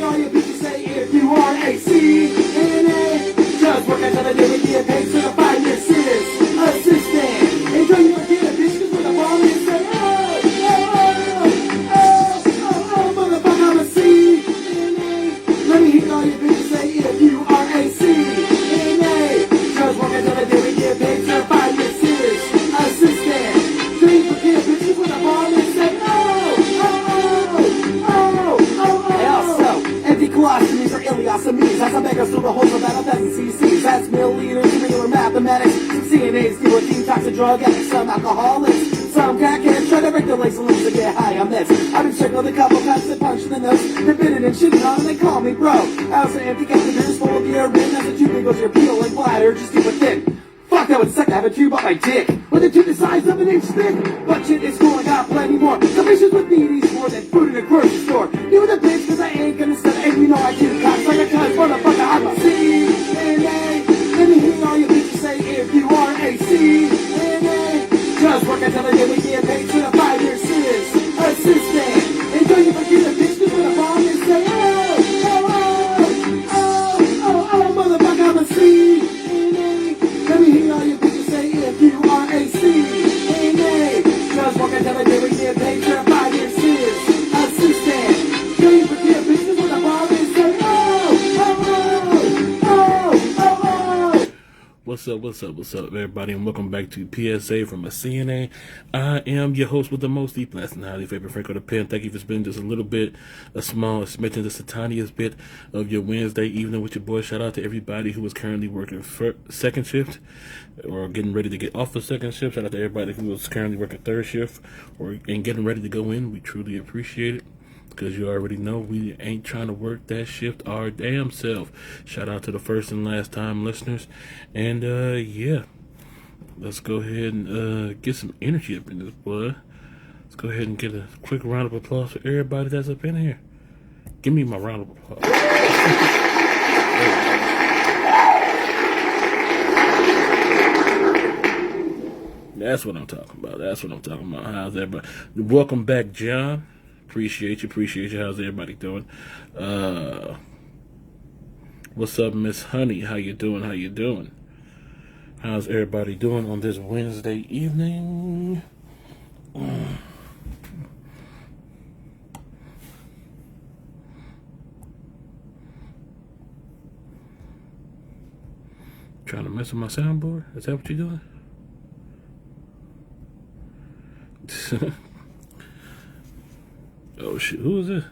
all you bitches say if you are a CNA. Just work until the day we get paid, certified nurses, assistant. Enjoy your day, bitch, cause when the ball is say, motherfucker, I'm a CNA. Let me hear all you bitches say if you are a CNA. Just work until the day we get paid, certified nurses, assistant. Dream for kids, bitches, when the ball is say, empty colostomies or ileostomies. As I beg us through the holes of that 1,000 cc's. That's milliliters, regular mathematics. Some CNAs deal with team toxic drug addicts, some alcoholics. Some crackheads try to break their legs and legs to get high on this. I've been circled a couple times and punched in the nose. They're bitten and shitting on and they call me bro. I also empty catheters full of urine. As the tube goes your peel and bladder just super thick. Fuck, that would suck to have a tube on my dick. With a tube the size of an inch thick. But shit is cool, I got plenty more. Some issues with me needs more than food in a grocery store. You the bitch, cause I ain't gonna stop. And you know I do cops like a cuz, motherfucker, I'm a CNA. Let me hear all you bitches say if you are a CNA. Just work until the day we get paid, certified nurses, assistant. Enjoy your forget a bitch, cause when the bomb is say, motherfucker, I'm a CNA. Let me hear all you bitches say if you are a CNA. Just work until the day we get paid, certified nurses, assistant. Enjoy your forget a bitch, cause when the bomb is say, What's up, everybody, and welcome back to PSA from a CNA. I am your host with the most, the blessed and highly favored Franko the Pen. Thank you for spending just a little bit, a small smidgen, just the tiniest bit of your Wednesday evening with your boy. Shout out to everybody who is currently working second shift or getting ready to get off the second shift. Shout out to everybody who is currently working third shift and getting ready to go in. We truly appreciate it. Because you already know we ain't trying to work that shift our damn self. Shout out to the first and last time listeners. And yeah, let's go ahead and get some energy up in this blood. Let's go ahead and get a quick round of applause for everybody that's up in here. Give me my round of applause. That's what I'm talking about. That's what I'm talking about. How's everybody? Welcome back, John. Appreciate you. How's everybody doing? What's up, Miss Honey? How you doing? How's everybody doing on this Wednesday evening? Trying to mess with my soundboard? Is that what you're doing? Oh shit, who is this?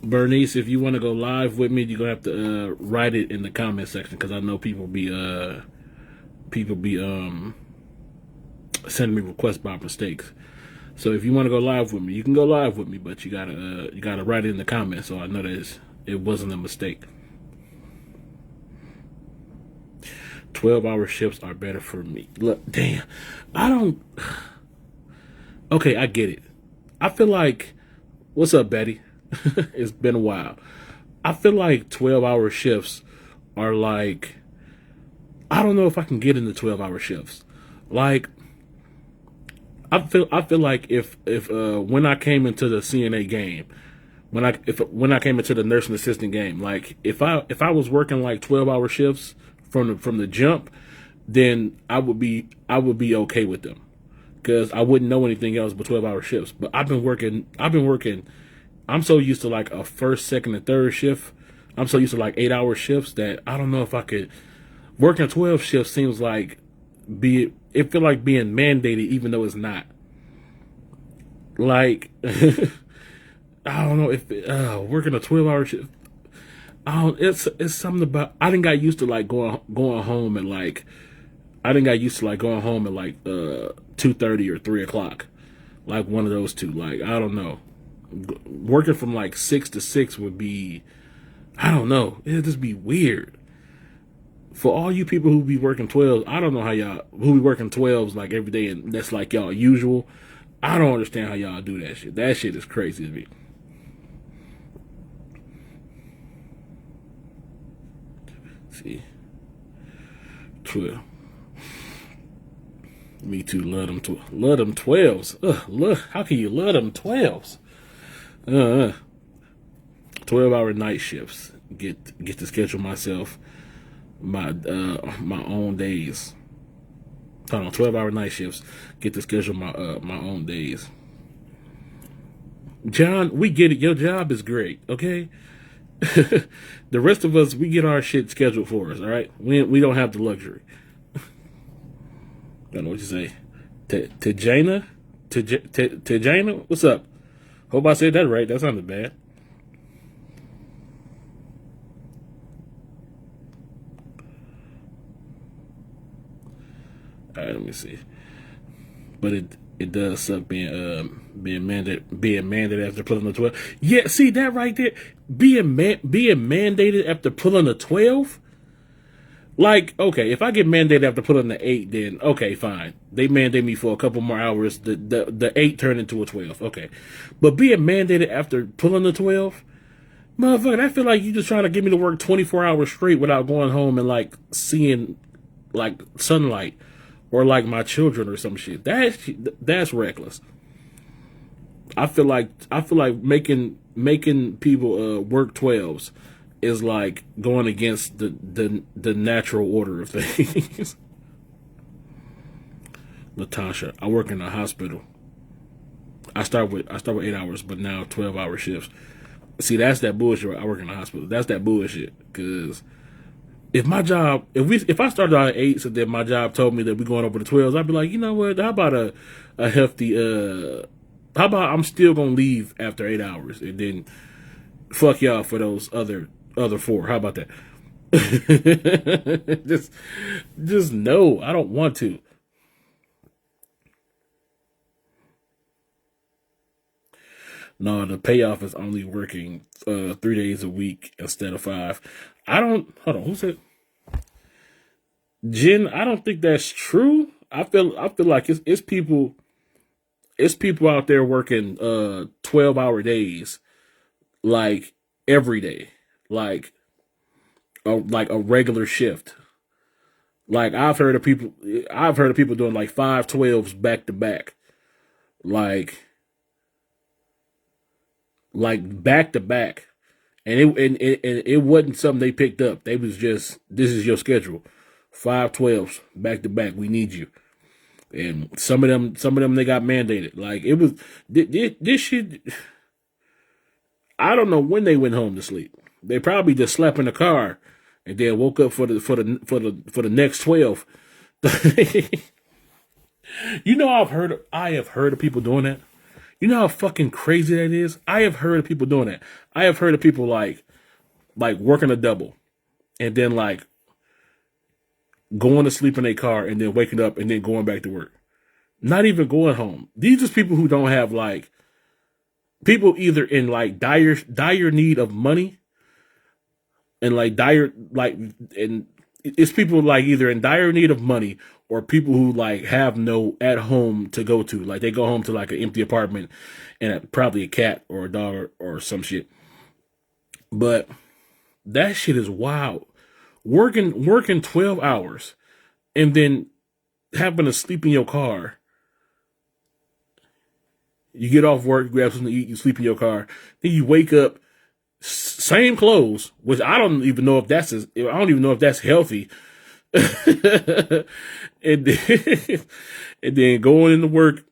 Bernice, if you want to go live with me, you're gonna have to write it in the comment section, because I know people be sending me requests by mistakes. So if you want to go live with me, you can go live with me, but you gotta write it in the comments so I know that it wasn't a mistake. 12-hour shifts are better for me. Look, damn, okay, I get it. I feel like, what's up, Betty? It's been a while. I feel like 12-hour shifts are like, I don't know if I can get into 12-hour shifts. Like, I feel like if when I came into the CNA game, when I came into the nursing assistant game, like if I was working like 12-hour shifts from the jump, then I would be okay with them, because I wouldn't know anything else but 12-hour shifts. But I've been working. I'm so used to like a first, second, and third shift. I'm so used to like 8-hour shifts that I don't know if I could. Working 12 shifts seems like it feel like being mandated, even though it's not. Like I don't know if working a 12-hour shift. It's something about, I didn't got used to like going home at like, I didn't got used to like going home at like 2:30 or 3 o'clock, like one of those two. Like, I don't know, working from like 6 to 6 would be, I don't know, it'd just be weird. For all you people who be working 12s, I don't know how y'all who be working 12s like every day and that's like y'all usual. I don't understand how y'all do that shit. That shit is crazy to me. See, 12. Me too. Love them 12s. Look, how can you love them 12s? 12-hour night shifts. Get to schedule myself my own days. Hold on, 12-hour night shifts. Get to schedule my own days. John, we get it. Your job is great, okay? The rest of us, we get our shit scheduled for us, all right? We don't have the luxury. I don't know what you say. Tejana? Tejana? What's up? Hope I said that right. That sounded bad. All right, let me see. But it does suck being mandated after pulling the 12. Yeah, see that right there, being mandated after pulling the 12. Like, okay, if I get mandated after pulling the 8, then okay, fine. They mandate me for a couple more hours. The 8 turned into a 12. Okay, but being mandated after pulling the 12, motherfucker, I feel like you just trying to get me to work 24 hours straight without going home and like seeing like sunlight. Or like my children or some shit. That's reckless. I feel like making people work 12s is like going against the natural order of things. Latasha, I work in a hospital. I start with 8 hours, but now 12-hour shifts. See, that's that bullshit. I work in a hospital. That's that bullshit. Because if I started out at 8, so then my job told me that we're going over the 12s, I'd be like, you know what? How about a hefty? How about I'm still gonna leave after 8 hours and then fuck y'all for those other 4? How about that? just no, I don't want to. No, the payoff is only working 3 days a week instead of 5. Hold on, who said? Jen, I don't think that's true. I feel like it's people out there working 12-hour days like every day. Like a regular shift. Like I've heard of people doing like 5 12s back to back. Like back to back. And it wasn't something they picked up. They was just, this is your schedule. 5 12s back to back. We need you. And some of them they got mandated. Like it was this shit. I don't know when they went home to sleep. They probably just slept in the car and then woke up for the next 12. You know, I have heard of people doing that. You know how fucking crazy that is? I have heard of people doing that. I have heard of people like working a double and then like going to sleep in a car and then waking up and then going back to work. Not even going home. These are people who don't have like, people either in like dire need of money and and it's people like either in dire need of money or people who like have no at home to go to. Like they go home to like an empty apartment and probably a cat or a dog or some shit. But that shit is wild. Working 12 hours and then having to sleep in your car. You get off work, grab something to eat, you sleep in your car. Then you wake up, same clothes, which I don't even know if that's healthy. and then going into work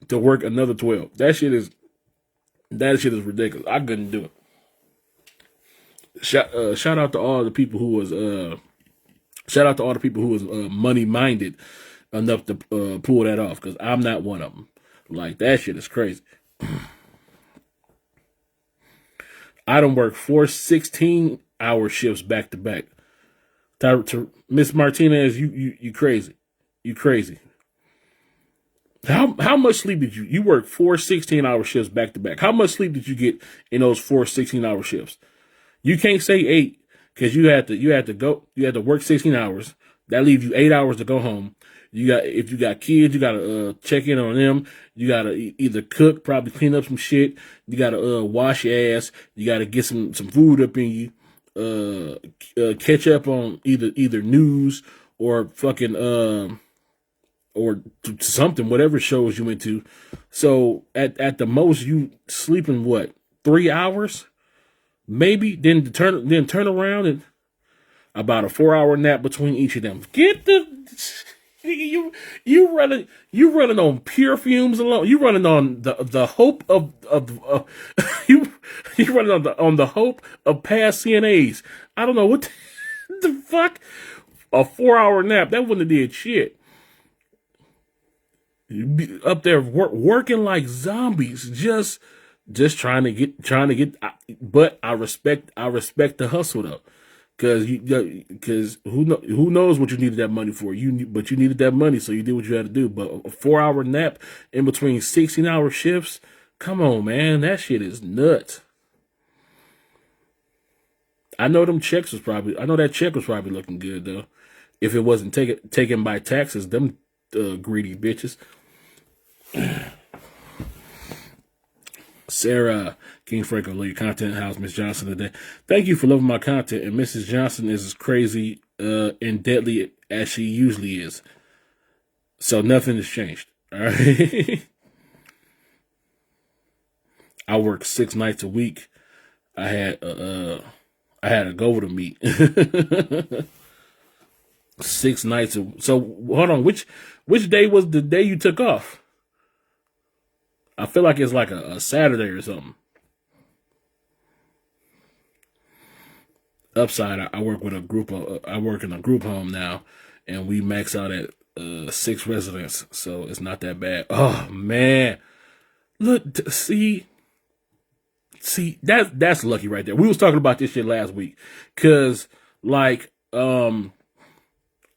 to work another 12. That shit is ridiculous. I couldn't do it. Shout out to all the people who was money minded enough to pull that off, because I'm not one of them. Like that shit is crazy. I don't work 4 16-hour shifts back to back. Miss Martinez, you crazy. You crazy. How much sleep did you work 4 16-hour shifts back to back? How much sleep did you get in those 4 16-hour shifts? You can't say 8 because you had to work 16 hours. That leaves you 8 hours to go home. If you got kids, you gotta check in on them. You gotta either cook, probably clean up some shit. You gotta wash your ass. You gotta get some food up in you. Catch up on either news or fucking or something, whatever shows you into. So at the most, you sleeping what, 3 hours, maybe. Then turn around and about a 4 hour nap between each of them. Get the you running on pure fumes alone. You running on the hope of you running on the hope of past CNAs. I don't know what the fuck. A 4 hour nap that wouldn't have did shit. You'd be up there working like zombies, just trying to get. But I respect the hustle though. Because who knows what you needed that money for? But you needed that money, so you did what you had to do. But a 4 hour nap in between 16-hour shifts, come on, man, that shit is nuts. I know that check was probably looking good though. If it wasn't taken by taxes, them greedy bitches. Sarah King Franko, lead content house, Miss Johnson today. Thank you for loving my content, and Mrs. Johnson is as crazy and deadly as she usually is. So nothing has changed. All right. I work 6 nights a week. I had a goal to meet. 6 nights. So hold on, which day was the day you took off? I feel like it's like a Saturday or something. Upside, I work with a group. I work in a group home now, and we max out at 6 residents, so it's not that bad. Oh man, look, see, that's lucky right there. We was talking about this shit last week, cause like it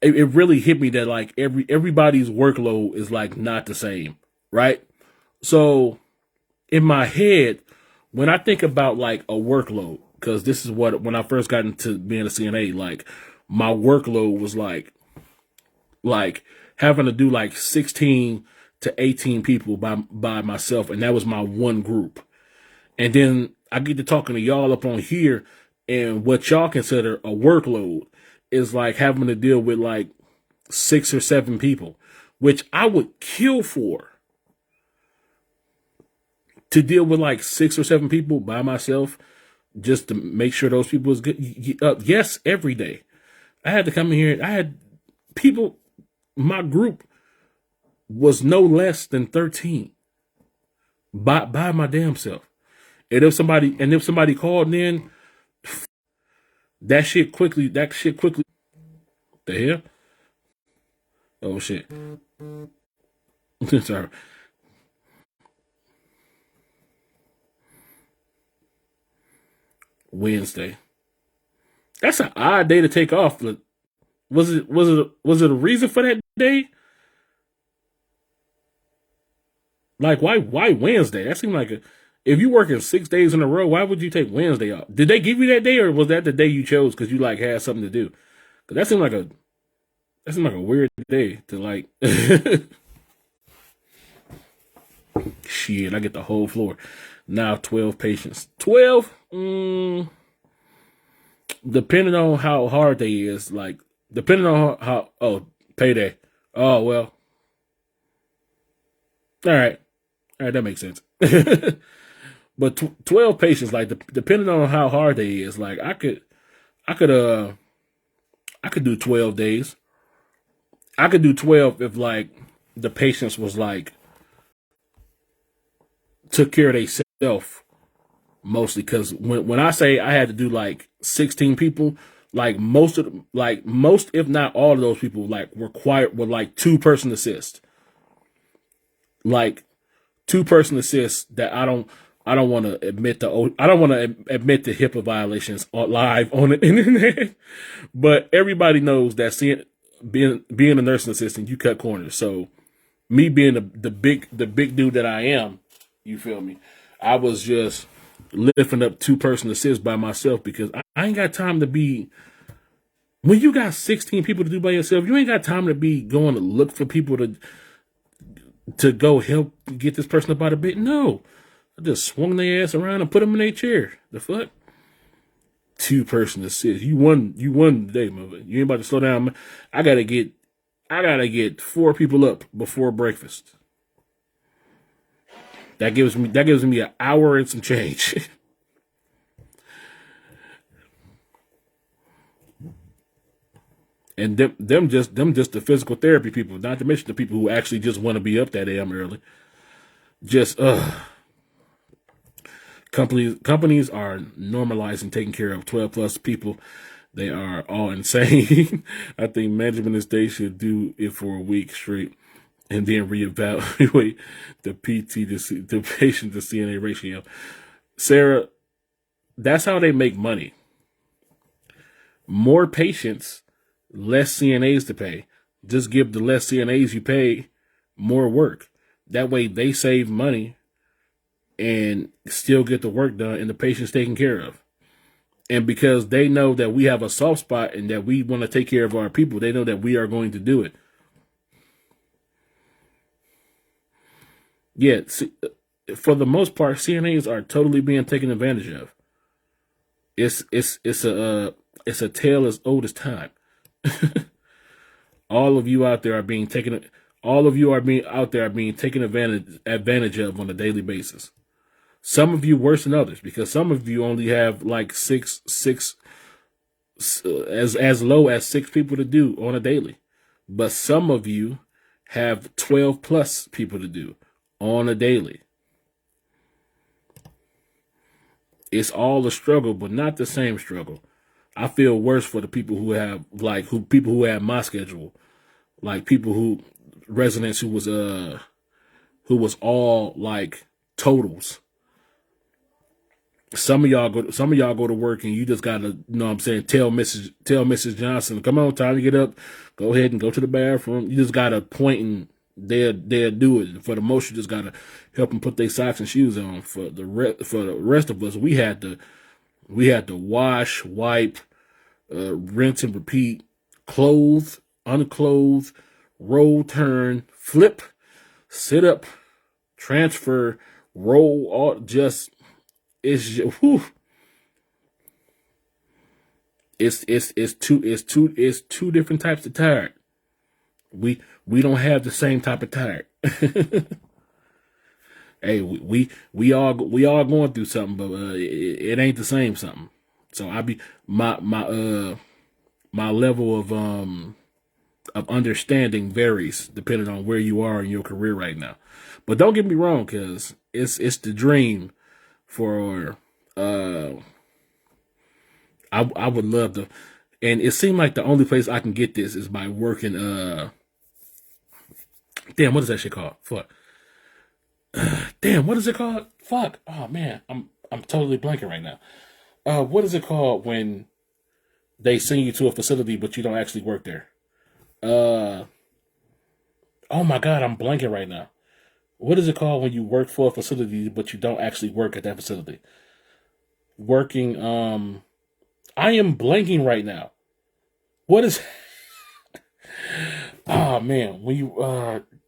really hit me that like everybody's workload is like not the same, right? So in my head, when I think about like a workload, because this is what, when I first got into being a CNA, like my workload was like having to do like 16 to 18 people by myself. And that was my one group. And then I get to talking to y'all up on here, and what y'all consider a workload is like having to deal with like 6 or 7 people, which I would kill for. To deal with like 6 or 7 people by myself, just to make sure those people was good. Yes, every day. I had to come in here. I had people, my group was no less than 13 by my damn self. And if somebody called in, that shit quickly, the hell? Oh shit. Sorry. Wednesday. That's an odd day to take off. Was it a reason for that day? Like why Wednesday? That seemed like if you working 6 days in a row, why would you take Wednesday off? Did they give you that day, or was that the day you chose because you like had something to do? Because that seemed like a weird day to like. Shit, I get the whole floor. Now 12 patients. 12? Depending on how hard they is, like, depending on how payday. Oh, well. All right, that makes sense. But 12 patients, like, depending on how hard they is, like, I could do 12 days. I could do 12 if, like, the patients was, like, took care of themselves mostly, because when I say I had to do like 16 people, like most if not all of those people like required were like 2-person assist, like 2-person assist that I don't want to admit the HIPAA violations live on the internet, but everybody knows that being a nursing assistant, you cut corners. So me being the big dude that I am, you feel me? I was just lifting up 2-person assist by myself because I ain't got time to be. When you got 16 people to do by yourself, you ain't got time to be going to look for people to go help get this person up out of bed. No, I just swung their ass around and put them in their chair. The fuck? 2-person assist. You won today, mother. You ain't about to slow down. I gotta get I gotta get 4 people up before breakfast. That gives me an hour and some change. And them just the physical therapy people, not to mention the people who actually just want to be up that damn early. Just companies are normalizing taking care of 12 plus people. They are all insane. I think management and state should do it for a week straight and then reevaluate the PT the patient to CNA ratio. Sarah, that's how they make money. More patients, less CNAs to pay. Just give the less CNAs you pay more work. That way they save money and still get the work done and the patient's taken care of. And because they know that we have a soft spot and that we want to take care of our people, they know that we are going to do it. Yeah, for the most part, CNAs are totally being taken advantage of. It's a tale as old as time. All of you out there are being taken advantage of on a daily basis. Some of you worse than others because some of you only have like six as low as 6 people to do on a daily. But some of you have 12 plus people to do on a daily. It's all a struggle, but not the same struggle. I feel worse for the people who have people who have my schedule, like residents who was all like totals. Some of y'all go to work and you just gotta, you know what I'm saying, tell Mrs. Johnson, come on, time to get up, go ahead and go to the bathroom. You just gotta point and they'll do it. For the most, you just gotta help them put their socks and shoes on. For the rest of us, we had to wash, wipe, rinse and repeat, clothe, unclothe, roll, turn, flip, sit up, transfer, roll, all just. It's whew. It's two different types of tired. We don't have the same type of tired. Hey, we all going through something, but it ain't the same something. So my level of understanding varies depending on where you are in your career right now. But don't get me wrong, because it's the dream. For I would love to, and it seemed like the only place I can get this is by working damn, what is that shit called? Fuck. Damn, what is it called? Fuck. Oh man, I'm totally blanking right now. What is it called when they send you to a facility but you don't actually work there? Oh my god, I'm blanking right now. What is it called when you work for a facility but you don't actually work at that facility? Working, I am blanking right now. What is? Oh man, when you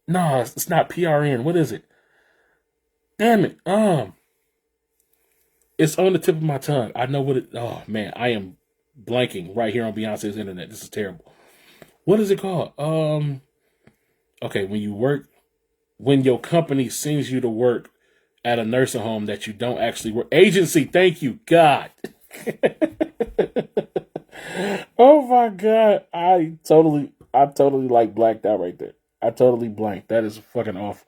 no, it's not PRN. What is it? Damn it. It's on the tip of my tongue. I know what it. Oh man, I am blanking right here on Beyonce's internet. This is terrible. What is it called? Okay, when your company sends you to work at a nursing home that you don't actually work. Agency, thank you, God. Oh my God. I totally like blanked out right there. I totally blanked. That is fucking awful.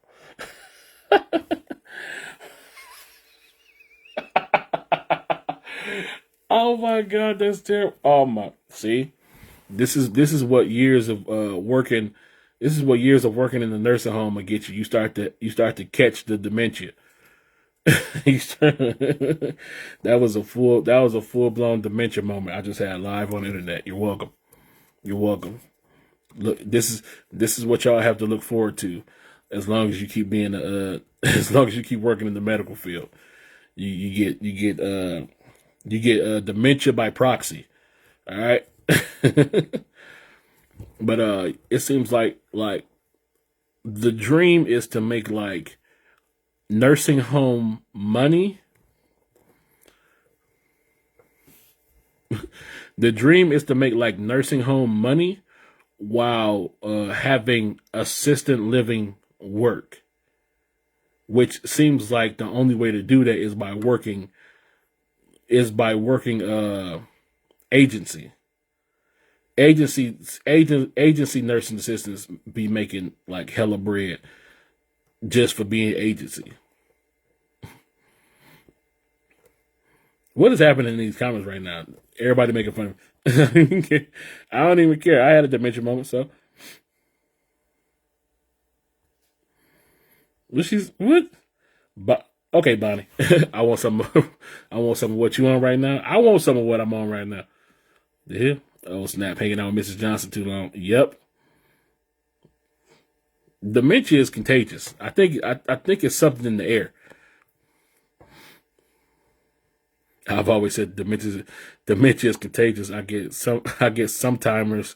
Oh my God, that's terrible. Oh my, see, this is what years of working. This is what years of working in the nursing home will get you. You start to catch the dementia. That was a full blown dementia moment I just had live on the internet. You're welcome. You're welcome. Look, this is what y'all have to look forward to as long as you keep being as long as you keep working in the medical field. You get dementia by proxy. All right. But it seems like the dream is to make like nursing home money. The dream is to make like nursing home money while having assisted living work, which seems like the only way to do that is by working agency. Agency nursing assistants be making like hella bread just for being agency. What is happening in these comments right now? Everybody making fun of me. I don't even care. I had a dementia moment, so. What? But okay, Bonnie. I want some. I want some of what you on right now. I want some of what I'm on right now. The hell? Oh snap! Hanging out with Mrs. Johnson too long. Yep. Dementia is contagious. I think it's something in the air. I've always said dementia is contagious. I get some timers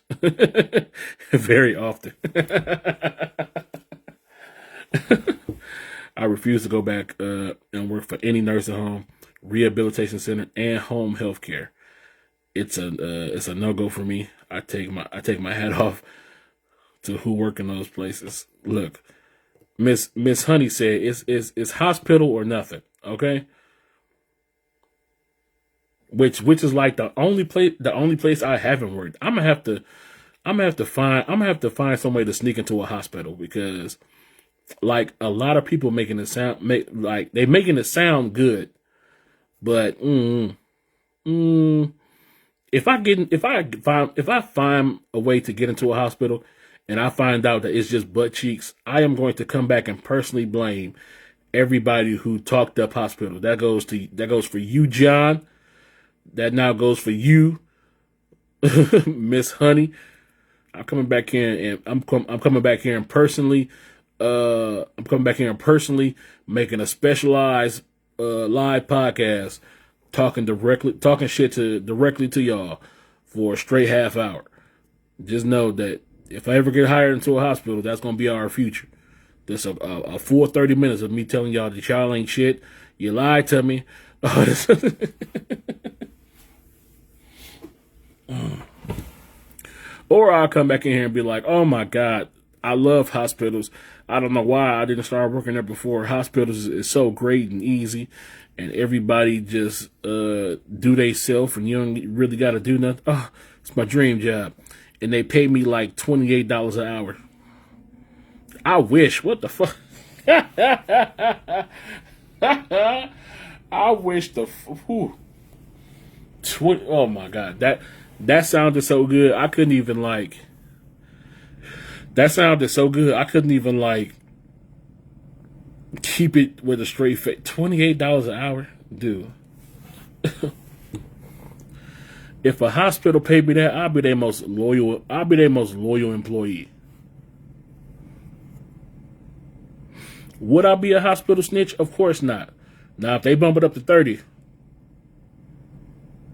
very often. I refuse to go back and work for any nursing home, rehabilitation center, and home health care. It's a no-go for me. I take my hat off to who work in those places. Look, Miss Honey said it's hospital or nothing. Okay, which is like the only place I haven't worked. I'm gonna have to find some way to sneak into a hospital, because like a lot of people making it sound good, but if I find a way to get into a hospital and I find out that it's just butt cheeks, I am going to come back and personally blame everybody who talked up hospital. That goes for you, John. That now goes for you, Miss Honey. I'm coming back here and I'm coming back here and personally. I'm coming back here and personally making a specialized live podcast, talking shit directly to y'all for a straight half hour. Just know that if I ever get hired into a hospital, that's gonna be our future. This a full 30 minutes of me telling y'all that y'all ain't shit. You lied to me. Or I'll come back in here and be like, oh my God, I love hospitals. I don't know why I didn't start working there before. Hospitals is so great and easy, and everybody just do they self, and you don't really got to do nothing. Oh, it's my dream job. And they pay me like $28 an hour. I wish. What the fuck? I wish oh my God. That sounded so good. I couldn't even like. That sounded so good. I couldn't even like keep it with a straight face. $28 an hour, dude. If a hospital paid me that, I'd be their most loyal employee. Would I be a hospital snitch? Of course not. Now, if they bump it up to 30,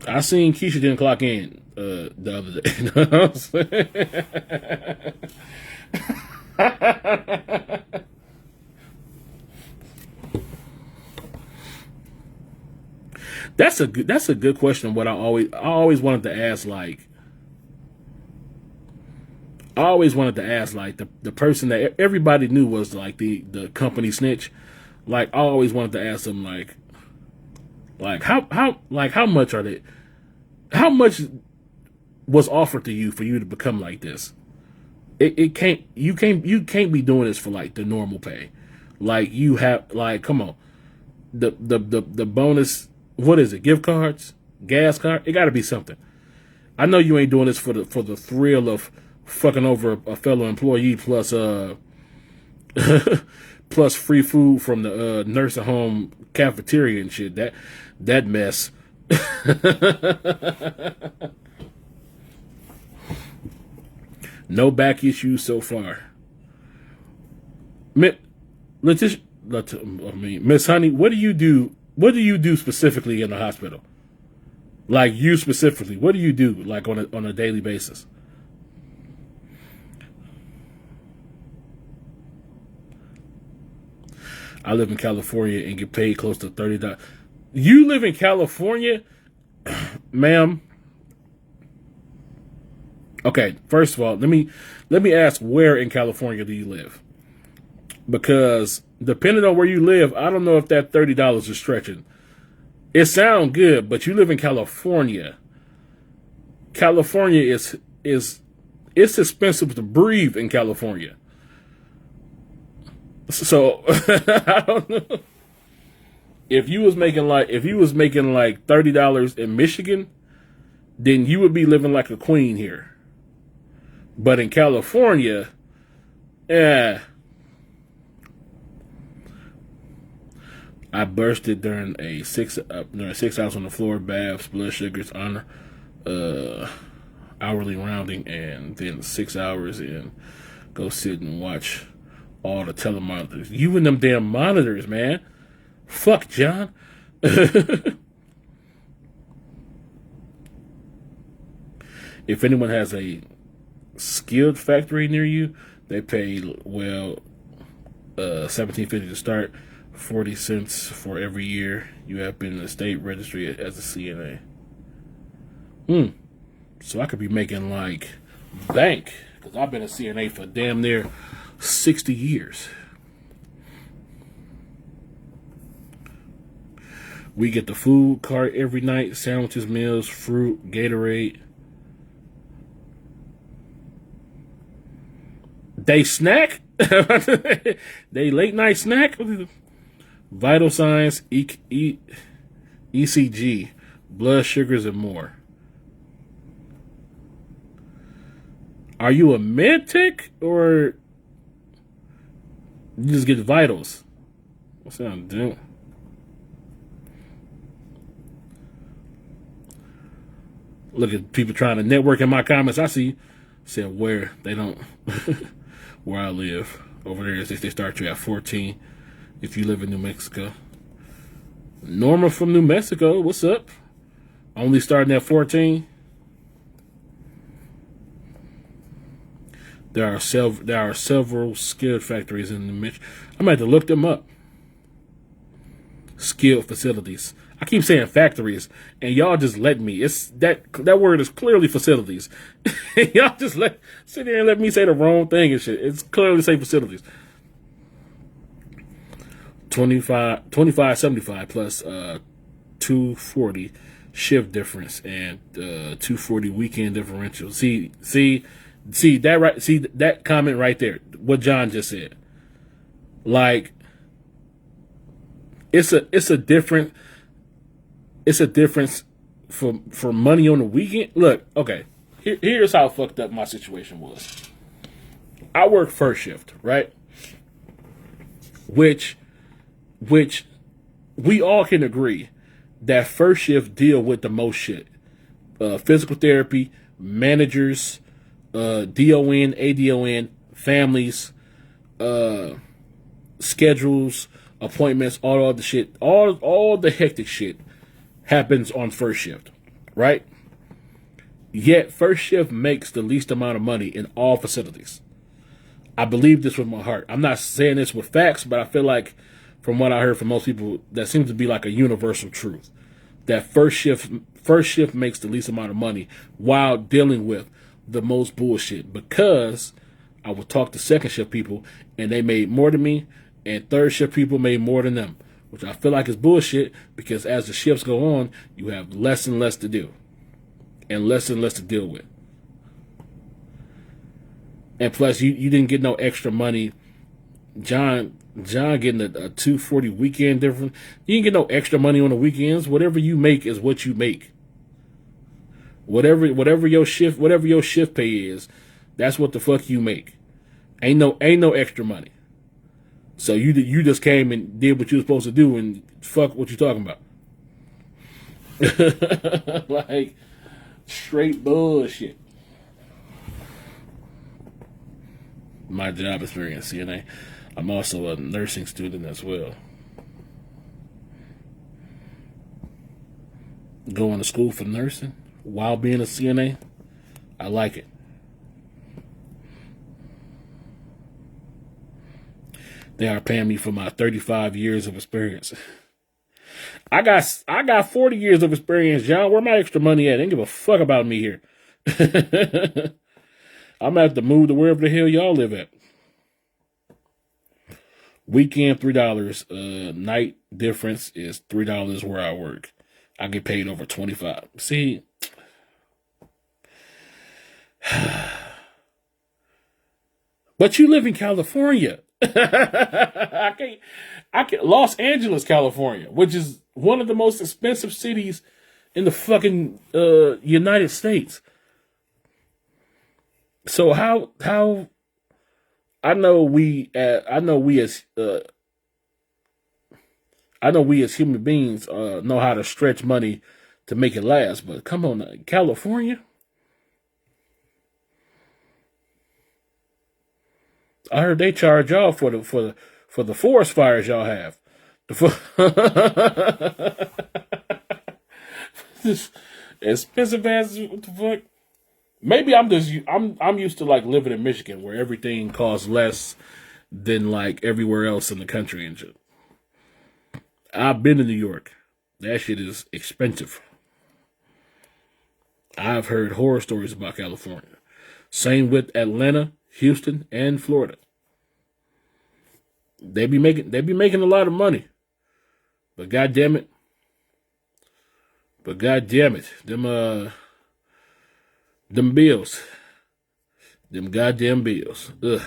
I seen Keisha didn't clock in the other day. You know what I'm saying? That's a good question. What I always wanted to ask, like, the person that everybody knew was like the company snitch. Like, I always wanted to ask them, like how much are they? How much was offered to you for you to become like this? You can't be doing this for like the normal pay. Like, you have, like, come on, the bonus. What is it? Gift cards, gas card. It got to be something. I know you ain't doing this for the thrill of fucking over a fellow employee plus plus free food from the nursing home cafeteria and shit. That mess. No back issues so far. Miss Honey, what do you do? What do you do specifically in the hospital? Like, you specifically, what do you do like on a daily basis? I live in California and get paid close to $30. You live in California, ma'am? Okay, first of all, let me ask, where in California do you live? Because depending on where you live, I don't know if that $30 is stretching. It sounds good, but you live in California. California is it's expensive to breathe in California. So I don't know. If you was making like $30 in Michigan, then you would be living like a queen here. But in California, yeah. I bursted during a 6 hours on the floor, baths, blood sugars, on hourly rounding, and then 6 hours and go sit and watch all the telemonitors. You and them damn monitors, man. Fuck, John. If anyone has a skilled factory near you, they pay well $17.50 to start, 40 cents for every year you have been in the state registry as a CNA. So I could be making like bank, because I've been a CNA for damn near 60 years. We get the food cart every night, sandwiches, meals, fruit, Gatorade. They snack? They late night snack? Vital signs, ECG, blood sugars, and more. Are you a med tech, or you just get vitals? What's that I'm doing? Look at people trying to network in my comments. I see, said where they don't, where I live. Over there, they start you at 14 if you live in New Mexico. Norma from New Mexico, what's up? Only starting at 14. There are several skilled factories in New Mexico. I'm going to have to look them up. Skilled facilities. I keep saying factories, and y'all just let me. It's that word is clearly facilities. Y'all just sit there and let me say the wrong thing and shit. It's clearly say facilities. 25.75 plus 240 shift difference and 240 weekend differential. See that right? See that comment right there? What John just said. Like, it's a difference for money on the weekend. Look, okay. Here's how fucked up my situation was. I work first shift, right? Which we all can agree that first shift deal with the most shit. Physical therapy, managers, DON, ADON, families, schedules, appointments, all the shit, all the hectic shit happens on first shift, right? Yet first shift makes the least amount of money in all facilities. I believe this with my heart. I'm not saying this with facts, but I feel like from what I heard from most people, that seems to be like a universal truth. That first shift makes the least amount of money while dealing with the most bullshit. Because I would talk to second shift people and they made more than me, and third shift people made more than them, which I feel like is bullshit, because as the shifts go on, you have less and less to do and less to deal with. And plus, you didn't get no extra money. John getting a 240 weekend difference. You didn't get no extra money on the weekends. Whatever you make is what you make. Whatever your shift pay is, that's what the fuck you make. Ain't no extra money. So you just came and did what you were supposed to do, and fuck what you talking about. Like, straight bullshit. My job experience, CNA. I'm also a nursing student as well. Going to school for nursing while being a CNA, I like it. They are paying me for my 35 years of experience. I got 40 years of experience, John. Where my extra money at? They don't give a fuck about me here. I'm gonna have to move to wherever the hell y'all live at. Weekend $3. Night difference is $3 where I work. I get paid over 25. See, but you live in California. I can't. Los Angeles, California, which is one of the most expensive cities in the fucking United States. So how I know we as human beings know how to stretch money to make it last, but come on, California. I heard they charge y'all for the forest fires y'all have. This expensive ass, what the fuck? Maybe I'm used to like living in Michigan where everything costs less than like everywhere else in the country and shit. I've been to New York. That shit is expensive. I've heard horror stories about California. Same with Atlanta, Houston, and Florida. They be making a lot of money. But goddamn it, them bills. Them goddamn bills. Ugh.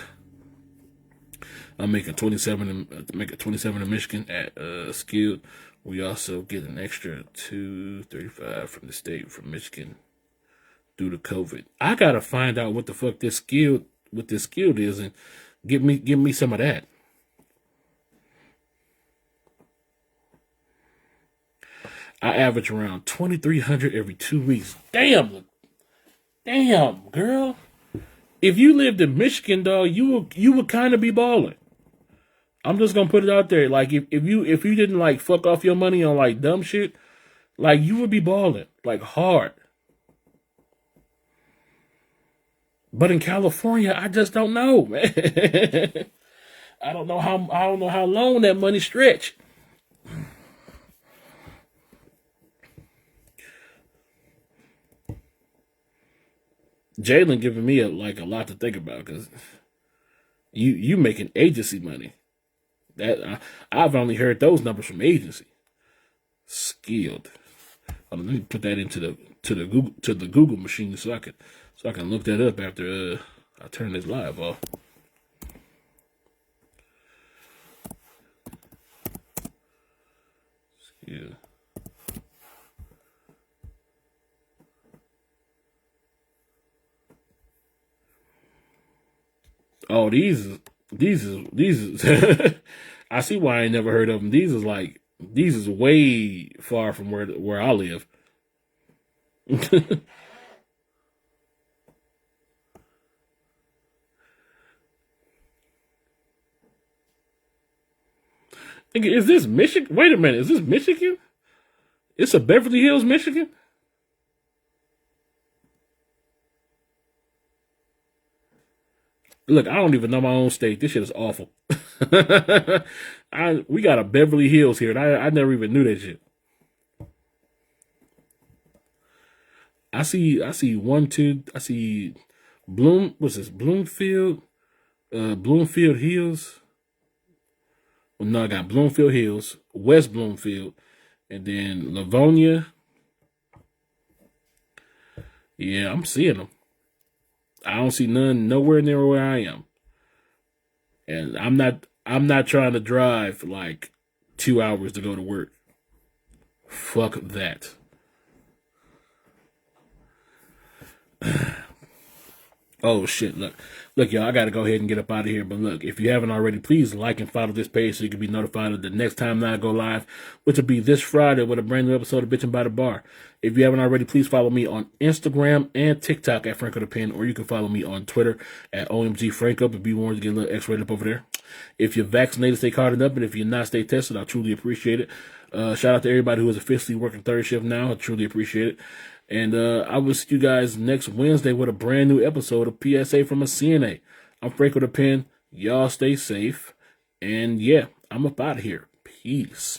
I'm making 27 in Michigan at Skilled. We also get an extra $235 from the state from Michigan due to COVID. I gotta find out what the fuck this skilled is and give me some of that. I average around 2,300 every 2 weeks. Damn, girl. If you lived in Michigan, dog, you would kind of be balling. I'm just gonna put it out there. Like if you didn't like fuck off your money on like dumb shit, like you would be balling like hard. But in California, I just don't know, man. I don't know how long that money stretch. Jalen giving me a lot to think about because you making agency money. That I've only heard those numbers from agency. Skilled. Let me put that into the Google machine so I can look that up after I turn this live off. Yeah. Oh, these is I see why I ain't never heard of them. These is way far from where I live. Is this Michigan? Wait a minute, is this Michigan? It's a Beverly Hills, Michigan? Look, I don't even know my own state. This shit is awful. We got a Beverly Hills here, and I never even knew that shit. I see what's this? Bloomfield Hills. Well, no, I got Bloomfield Hills, West Bloomfield, and then Livonia. Yeah, I'm seeing them. I don't see none nowhere near where I am. And I'm not trying to drive like 2 hours to go to work. Fuck that. Oh shit, look, y'all, I gotta go ahead and get up out of here. But look, if you haven't already, please like and follow this page so you can be notified of the next time that I go live, which will be this Friday with a brand new episode of Bitchin' by the Bar. If you haven't already, please follow me on Instagram and TikTok at Franko the Pen, or you can follow me on Twitter at OMG Franko and be warned to get a little X-rated up over there. If you're vaccinated, stay carded up, and if you're not, stay tested. I truly appreciate it. Shout out to everybody who is officially working third shift now. I truly appreciate it. And I will see you guys next Wednesday with a brand new episode of PSA from a CNA. I'm Franko the Pen. Y'all stay safe. And yeah, I'm up out of here. Peace.